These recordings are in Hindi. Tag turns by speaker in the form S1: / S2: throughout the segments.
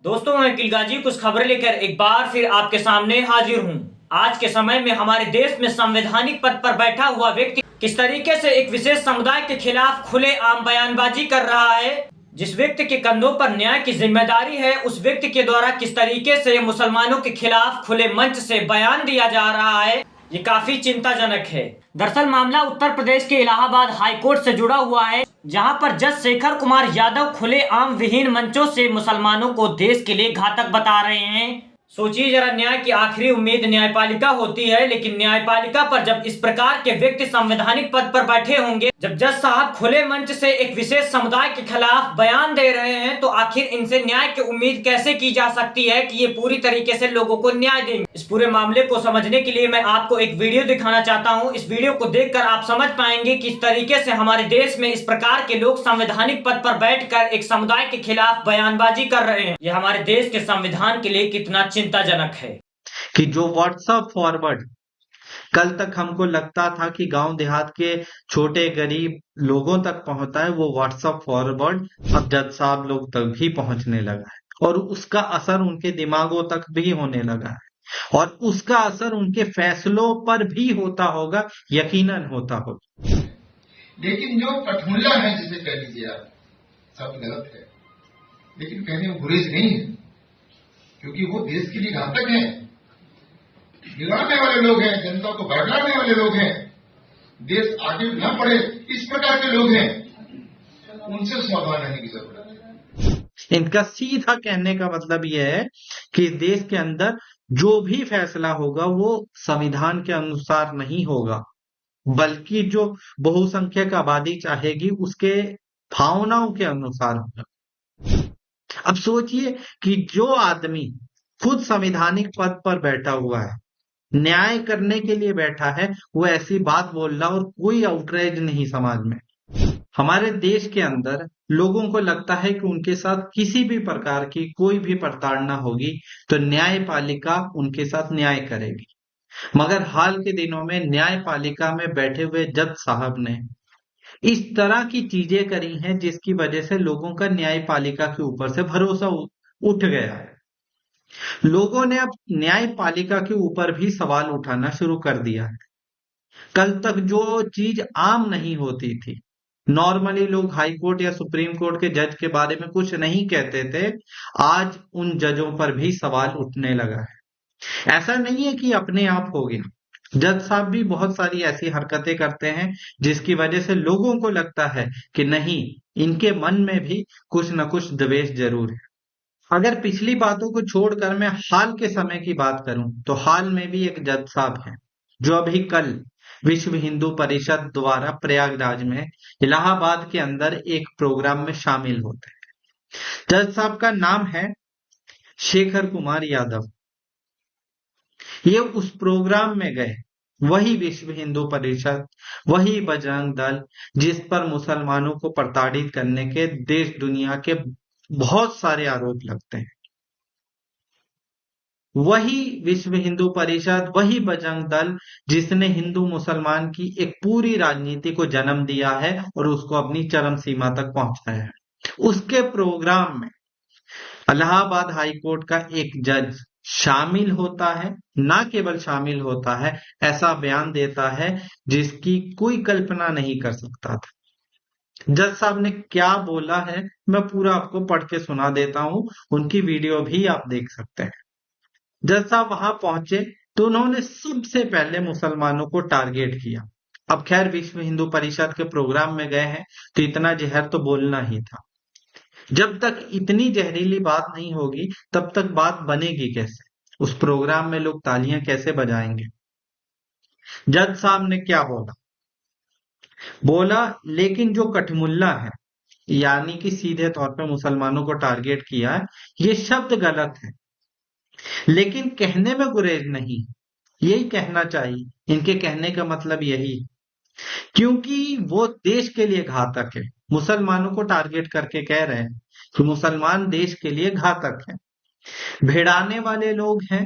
S1: दोस्तों, मैं अकील गाजी कुछ खबरें लेकर एक बार फिर आपके सामने हाजिर हूं। आज के समय में हमारे देश में संवैधानिक पद पर बैठा हुआ व्यक्ति किस तरीके से एक विशेष समुदाय के खिलाफ खुलेआम बयानबाजी कर रहा है। जिस व्यक्ति के कंधों पर न्याय की जिम्मेदारी है, उस व्यक्ति के द्वारा किस तरीके से मुसलमानों के खिलाफ खुले मंच से बयान दिया जा रहा है, ये काफी चिंताजनक है। दरअसल मामला उत्तर प्रदेश के इलाहाबाद हाई कोर्ट से जुड़ा हुआ है, जहां पर जज शेखर कुमार यादव खुलेआम विहीन मंचों से मुसलमानों को देश के लिए घातक बता रहे हैं। सोचिए जरा, न्याय की आखिरी उम्मीद न्यायपालिका होती है, लेकिन न्यायपालिका पर जब इस प्रकार के व्यक्ति संवैधानिक पद पर बैठे होंगे, जब जज साहब खुले मंच से एक विशेष समुदाय के खिलाफ बयान दे रहे हैं, तो आखिर इनसे न्याय की उम्मीद कैसे की जा सकती है कि ये पूरी तरीके से लोगों को न्याय देंगे। इस पूरे मामले को समझने के लिए मैं आपको एक वीडियो दिखाना चाहता हूँ। इस वीडियो को देखकर आप समझ पाएंगे किस तरीके से हमारे देश में इस प्रकार के लोग संवैधानिक पद पर बैठकर एक समुदाय के खिलाफ बयानबाजी कर रहे हैं। यह हमारे देश के संविधान के लिए कितना चिंताजनक है
S2: कि जो व्हाट्सएप फॉरवर्ड कल तक हमको लगता था कि गांव देहात के छोटे गरीब लोगों तक पहुंचता है, वो व्हाट्सएप फॉरवर्ड अब जज साहब लोग तक भी पहुंचने लगा है और उसका असर उनके दिमागों तक भी होने लगा है और उसका असर उनके फैसलों पर भी होता होगा, यकीनन होता होगा।
S3: लेकिन जो कठमुल्ला है, जिसे कह लीजिए आप, सब गलत है, लेकिन कहने में गुरेज नहीं है, क्योंकि वो देश के लिए घातक हैं, बिगाड़ने वाले लोग हैं, जनता को भड़काने वाले लोग हैं, देश आगे न बढ़े इस प्रकार के लोग हैं, उनसे सावधान रहने की जरूरत है।
S2: इनका सीधा कहने का मतलब यह है कि देश के अंदर जो भी फैसला होगा वो संविधान के अनुसार नहीं होगा, बल्कि जो बहुसंख्यक आबादी चाहेगी उसके भावनाओं के अनुसार होगा। अब सोचिए कि जो आदमी खुद संवैधानिक पद पर बैठा हुआ है, न्याय करने के लिए बैठा है, वो ऐसी बात बोल रहा और कोई आउटरेज नहीं समाज में। हमारे देश के अंदर लोगों को लगता है कि उनके साथ किसी भी प्रकार की कोई भी प्रताड़ना होगी तो न्यायपालिका उनके साथ न्याय करेगी, मगर हाल के दिनों में न्यायपालिका में बैठे हुए जज साहब ने इस तरह की चीजें करी हैं जिसकी वजह से लोगों का न्यायपालिका के ऊपर से भरोसा उठ गया है। लोगों ने अब न्यायपालिका के ऊपर भी सवाल उठाना शुरू कर दिया है। कल तक जो चीज आम नहीं होती थी, नॉर्मली लोग हाई कोर्ट या सुप्रीम कोर्ट के जज के बारे में कुछ नहीं कहते थे, आज उन जजों पर भी सवाल उठने लगा है। ऐसा नहीं है कि अपने आप हो गया, जज साहब भी बहुत सारी ऐसी हरकतें करते हैं जिसकी वजह से लोगों को लगता है कि नहीं, इनके मन में भी कुछ न कुछ द्वेष जरूर है। अगर पिछली बातों को छोड़कर मैं हाल के समय की बात करूं तो हाल में भी एक जज साहब हैं जो अभी कल विश्व हिंदू परिषद द्वारा प्रयागराज में इलाहाबाद के अंदर एक प्रोग्राम में शामिल होते हैं। जज साहब का नाम है शेखर कुमार यादव। ये उस प्रोग्राम में गए, वही विश्व हिंदू परिषद, वही बजरंग दल, जिस पर मुसलमानों को प्रताड़ित करने के देश दुनिया के बहुत सारे आरोप लगते हैं, वही विश्व हिंदू परिषद, वही बजरंग दल जिसने हिंदू मुसलमान की एक पूरी राजनीति को जन्म दिया है और उसको अपनी चरम सीमा तक पहुंचाया है। उसके प्रोग्राम में इलाहाबाद हाई कोर्ट का एक जज शामिल होता है, ना केवल शामिल होता है, ऐसा बयान देता है जिसकी कोई कल्पना नहीं कर सकता था। जज साहब ने क्या बोला है मैं पूरा आपको पढ़ के सुना देता हूं, उनकी वीडियो भी आप देख सकते हैं। जज साहब वहां पहुंचे तो उन्होंने सबसे पहले मुसलमानों को टारगेट किया। अब खैर विश्व हिंदू परिषद के प्रोग्राम में गए हैं तो इतना जहर तो बोलना ही था। जब तक इतनी जहरीली बात नहीं होगी तब तक बात बनेगी कैसे, उस प्रोग्राम में लोग तालियां कैसे बजाएंगे। जज साहब ने क्या बोला, लेकिन जो कठमुल्ला है, यानी कि सीधे तौर पे मुसलमानों को टारगेट किया है, ये शब्द गलत है, लेकिन कहने में गुरेज नहीं, यही कहना चाहिए। इनके कहने का मतलब यही, क्योंकि वो देश के लिए घातक है। मुसलमानों को टारगेट करके कह रहे हैं कि मुसलमान देश के लिए घातक है, भिड़ाने वाले लोग हैं,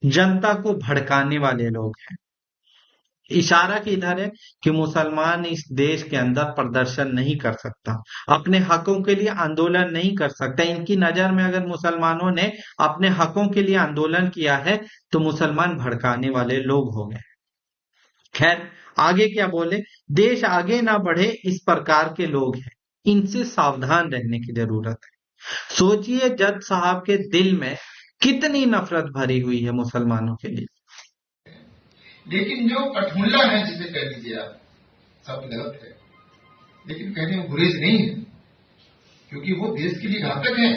S2: जनता को भड़काने वाले लोग हैं। इशारा किधर है कि मुसलमान इस देश के अंदर प्रदर्शन नहीं कर सकता, अपने हकों के लिए आंदोलन नहीं कर सकता। इनकी नजर में अगर मुसलमानों ने अपने हकों के लिए आंदोलन किया है तो मुसलमान भड़काने वाले लोग हो गए। खैर, आगे क्या बोले, देश आगे ना बढ़े इस प्रकार के लोग हैं, इनसे सावधान रहने की जरूरत है। सोचिए जज साहब के दिल में कितनी नफरत भरी हुई है मुसलमानों के लिए।
S3: लेकिन जो कठमुल्ला है, जिसे कह दीजिए आप, सब गलत है, लेकिन कहने वो गुरेज नहीं है, क्योंकि वो देश के लिए घातक हैं,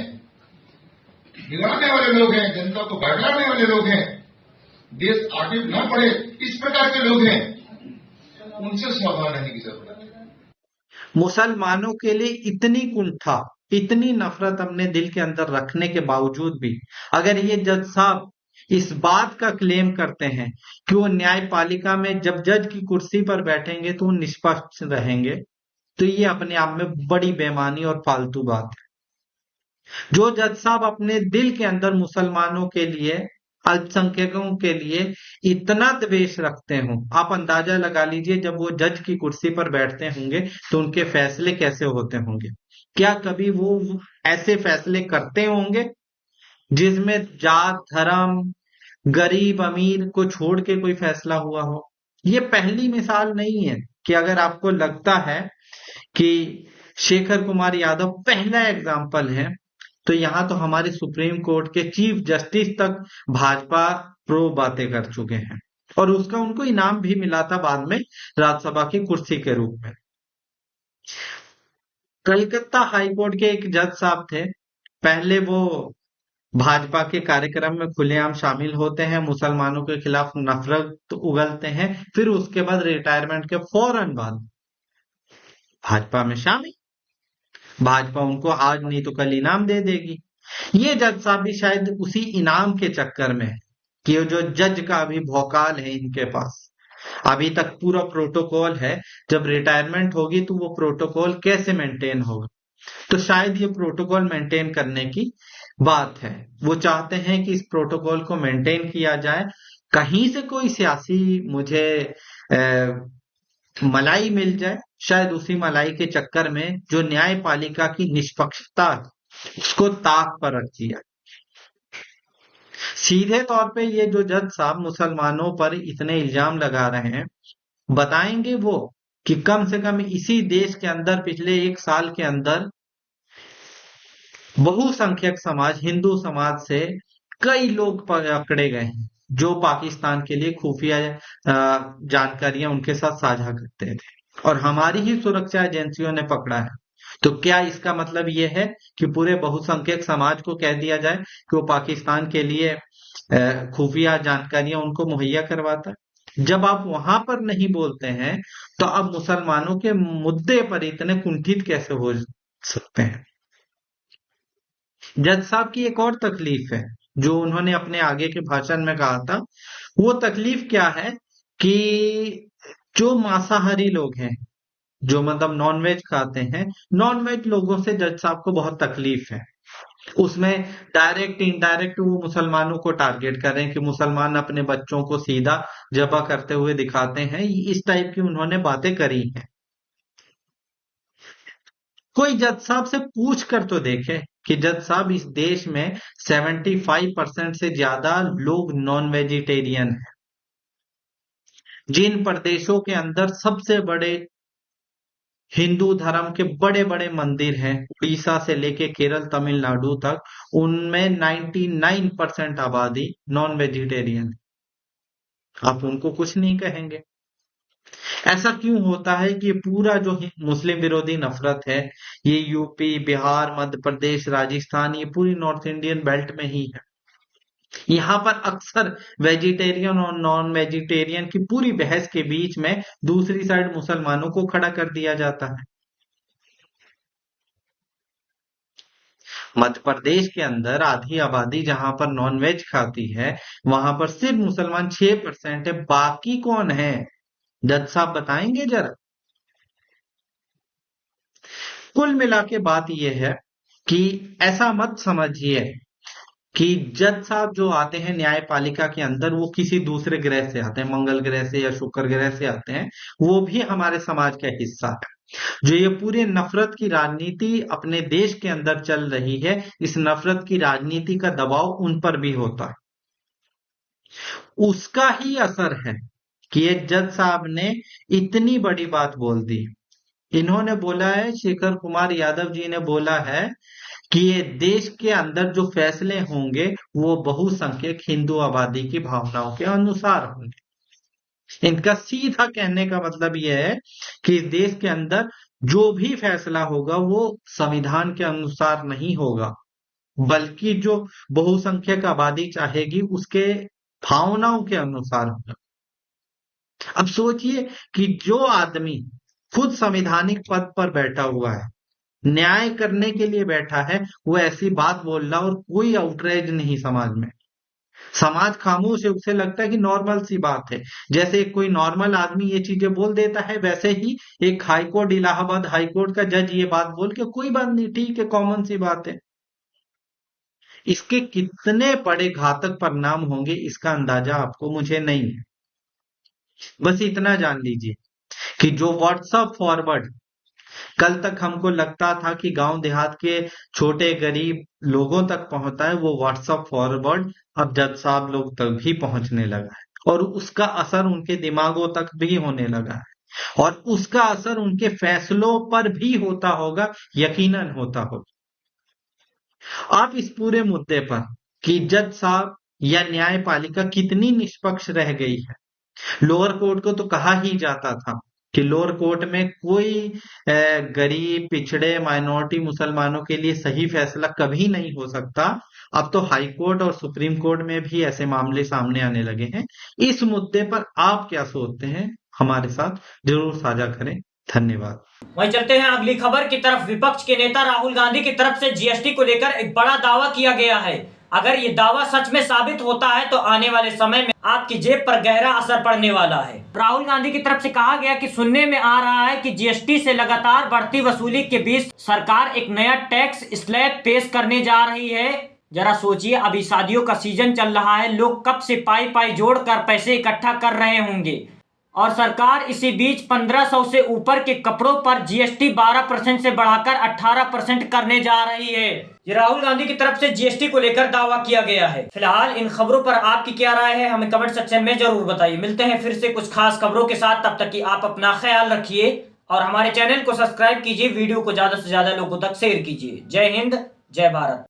S3: बिगाड़ने वाले लोग हैं, जनता को भड़काने वाले लोग हैं, देश आगे न बढ़े इस प्रकार के लोग हैं, उनसे सावधान रहने की जरूरत है।
S2: मुसलमानों के लिए इतनी कुंठा, इतनी नफरत अपने दिल के अंदर रखने के बावजूद भी अगर ये जज साहब इस बात का क्लेम करते हैं कि वो न्यायपालिका में जब जज की कुर्सी पर बैठेंगे तो वो निष्पक्ष रहेंगे, तो ये अपने आप में बड़ी बेईमानी और फालतू बात है। जो जज साहब अपने दिल के अंदर मुसलमानों के लिए, अल्पसंख्यकों के लिए इतना द्वेष रखते हो, आप अंदाजा लगा लीजिए जब वो जज की कुर्सी पर बैठते होंगे तो उनके फैसले कैसे होते होंगे। क्या कभी वो ऐसे फैसले करते होंगे जिसमें जात, धर्म, गरीब अमीर को छोड़ के कोई फैसला हुआ हो? ये पहली मिसाल नहीं है कि अगर आपको लगता है कि शेखर कुमार यादव पहला एग्जाम्पल है, तो यहाँ तो हमारे सुप्रीम कोर्ट के चीफ जस्टिस तक भाजपा प्रो बातें कर चुके हैं और उसका उनको इनाम भी मिला था बाद में राज्यसभा की कुर्सी के रूप में। कलकत्ता हाईकोर्ट के एक जज साहब थे, पहले वो भाजपा के कार्यक्रम में खुलेआम शामिल होते हैं, मुसलमानों के खिलाफ नफरत उगलते हैं, फिर उसके बाद रिटायरमेंट के फौरन बाद भाजपा में शामिल। भाजपा उनको आज नहीं तो कल इनाम दे देगी। ये जज साहब भी शायद उसी इनाम के चक्कर में है कि जो जज का अभी भौकाल है इनके पास, अभी तक पूरा प्रोटोकॉल है, जब रिटायरमेंट होगी तो वो प्रोटोकॉल कैसे मेंटेन होगा, तो शायद ये प्रोटोकॉल मेंटेन करने की बात है। वो चाहते हैं कि इस प्रोटोकॉल को मेंटेन किया जाए, कहीं से कोई सियासी मुझे मलाई मिल जाए, शायद उसी मलाई के चक्कर में जो न्यायपालिका की निष्पक्षता उसको ताक पर रख दिया। सीधे तौर पे ये जो जज साहब मुसलमानों पर इतने इल्जाम लगा रहे हैं, बताएंगे वो कि कम से कम इसी देश के अंदर पिछले 1 साल के अंदर बहुसंख्यक समाज, हिंदू समाज से कई लोग पकड़े गए हैं जो पाकिस्तान के लिए खुफिया जानकारियां उनके साथ साझा करते थे और हमारी ही सुरक्षा एजेंसियों ने पकड़ा है। तो क्या इसका मतलब ये है कि पूरे बहुसंख्यक समाज को कह दिया जाए कि वो पाकिस्तान के लिए खुफिया जानकारियां उनको मुहैया करवाता है? जब आप वहां पर नहीं बोलते हैं तो अब मुसलमानों के मुद्दे पर इतने कुंठित कैसे हो सकते हैं? जज साहब की एक और तकलीफ है जो उन्होंने अपने आगे के भाषण में कहा था। वो तकलीफ क्या है कि जो मांसाहारी लोग हैं, जो मतलब नॉनवेज खाते हैं, नॉनवेज लोगों से जज साहब को बहुत तकलीफ है। उसमें डायरेक्ट इनडायरेक्ट वो मुसलमानों को टारगेट कर रहे हैं कि मुसलमान अपने बच्चों को सीधा ज़बह करते हुए दिखाते हैं। इस टाइप की उन्होंने बातें करी हैं। कोई जज साहब से पूछ कर तो देखे कि जज साहब इस देश में 75% से ज्यादा लोग नॉन वेजिटेरियन हैं। जिन प्रदेशों के अंदर सबसे बड़े हिंदू धर्म के बड़े बड़े मंदिर हैं, उड़ीसा से लेके केरल, तमिलनाडु तक, उनमें 99% आबादी नॉन वेजिटेरियन। आप उनको कुछ नहीं कहेंगे। ऐसा क्यों होता है कि ये पूरा जो मुस्लिम विरोधी नफरत है, ये यूपी, बिहार, मध्य प्रदेश, राजस्थान, ये पूरी नॉर्थ इंडियन बेल्ट में ही है। यहाँ पर अक्सर वेजिटेरियन और नॉन वेजिटेरियन की पूरी बहस के बीच में दूसरी साइड मुसलमानों को खड़ा कर दिया जाता है। मध्य प्रदेश के अंदर आधी आबादी जहां पर नॉनवेज खाती है, वहां पर सिर्फ मुसलमान 6% है। बाकी कौन है? जज साहब बताएंगे जरा। कुल मिला के बात यह है कि ऐसा मत समझिए कि जज साहब जो आते हैं न्यायपालिका के अंदर वो किसी दूसरे ग्रह से आते हैं, मंगल ग्रह से या शुक्र ग्रह से आते हैं, वो भी हमारे समाज का हिस्सा है। जो ये पूरे नफरत की राजनीति अपने देश के अंदर चल रही है, इस नफरत की राजनीति का दबाव उन पर भी होता है। उसका ही असर है कि एक जज साहब ने इतनी बड़ी बात बोल दी। इन्होंने बोला है, शेखर कुमार यादव जी ने बोला है कि ये देश के अंदर जो फैसले होंगे वो बहुसंख्यक हिंदू आबादी की भावनाओं के अनुसार होंगे। इनका सीधा कहने का मतलब यह है कि इस देश के अंदर जो भी फैसला होगा वो संविधान के अनुसार नहीं होगा, बल्कि जो बहुसंख्यक आबादी चाहेगी उसके भावनाओं के अनुसार होगा। अब सोचिए कि जो आदमी खुद संवैधानिक पद पर बैठा हुआ है, न्याय करने के लिए बैठा है, वो ऐसी बात बोल रहा और कोई आउटरेज नहीं समाज में। समाज खामोश है, उसे लगता है कि नॉर्मल सी बात है। जैसे कोई नॉर्मल आदमी ये चीजें बोल देता है, वैसे ही एक हाईकोर्ट, इलाहाबाद हाईकोर्ट का जज ये बात बोल के कोई बात नहीं, ठीक है, कॉमन सी बात है। इसके कितने बड़े घातक परिणाम होंगे इसका अंदाजा आपको मुझे नहीं है। बस इतना जान लीजिए कि जो व्हाट्सएप फॉरवर्ड कल तक हमको लगता था कि गांव देहात के छोटे गरीब लोगों तक पहुंचता है, वो व्हाट्सएप फॉरवर्ड अब जज साहब लोग तक भी पहुंचने लगा है और उसका असर उनके दिमागों तक भी होने लगा है और उसका असर उनके फैसलों पर भी होता होगा, यकीनन होता होगा। आप इस पूरे मुद्दे पर कि जज साहब या न्यायपालिका कितनी निष्पक्ष रह गई है, लोअर कोर्ट को तो कहा ही जाता था कि लोअर कोर्ट में कोई गरीब, पिछड़े, माइनॉरिटी, मुसलमानों के लिए सही फैसला कभी नहीं हो सकता। अब तो हाई कोर्ट और सुप्रीम कोर्ट में भी ऐसे मामले सामने आने लगे हैं। इस मुद्दे पर आप क्या सोचते हैं, हमारे साथ जरूर साझा करें। धन्यवाद।
S1: वहीं चलते हैं अगली खबर की तरफ। विपक्ष के नेता राहुल गांधी की तरफ से जीएसटी को लेकर एक बड़ा दावा किया गया है। अगर ये दावा सच में साबित होता है तो आने वाले समय में आपकी जेब पर गहरा असर पड़ने वाला है। राहुल गांधी की तरफ से कहा गया कि सुनने में आ रहा है कि जीएसटी से लगातार बढ़ती वसूली के बीच सरकार एक नया टैक्स स्लैब पेश करने जा रही है। जरा सोचिए, अभी शादियों का सीजन चल रहा है, लोग कब से पाई पाई जोड़कर पैसे इकट्ठा कर रहे होंगे और सरकार इसी बीच 1500 से ऊपर के कपड़ों पर जीएसटी 12% से बढ़ाकर 18% करने जा रही है। ये राहुल गांधी की तरफ से जीएसटी को लेकर दावा किया गया है। फिलहाल इन खबरों पर आपकी क्या राय है, हमें कमेंट सेक्शन में जरूर बताइए। मिलते हैं फिर से कुछ खास खबरों के साथ, तब तक कि आप अपना ख्याल रखिए और हमारे चैनल को सब्सक्राइब कीजिए, वीडियो को ज्यादा से ज्यादा लोगों तक शेयर कीजिए। जय हिंद, जय भारत।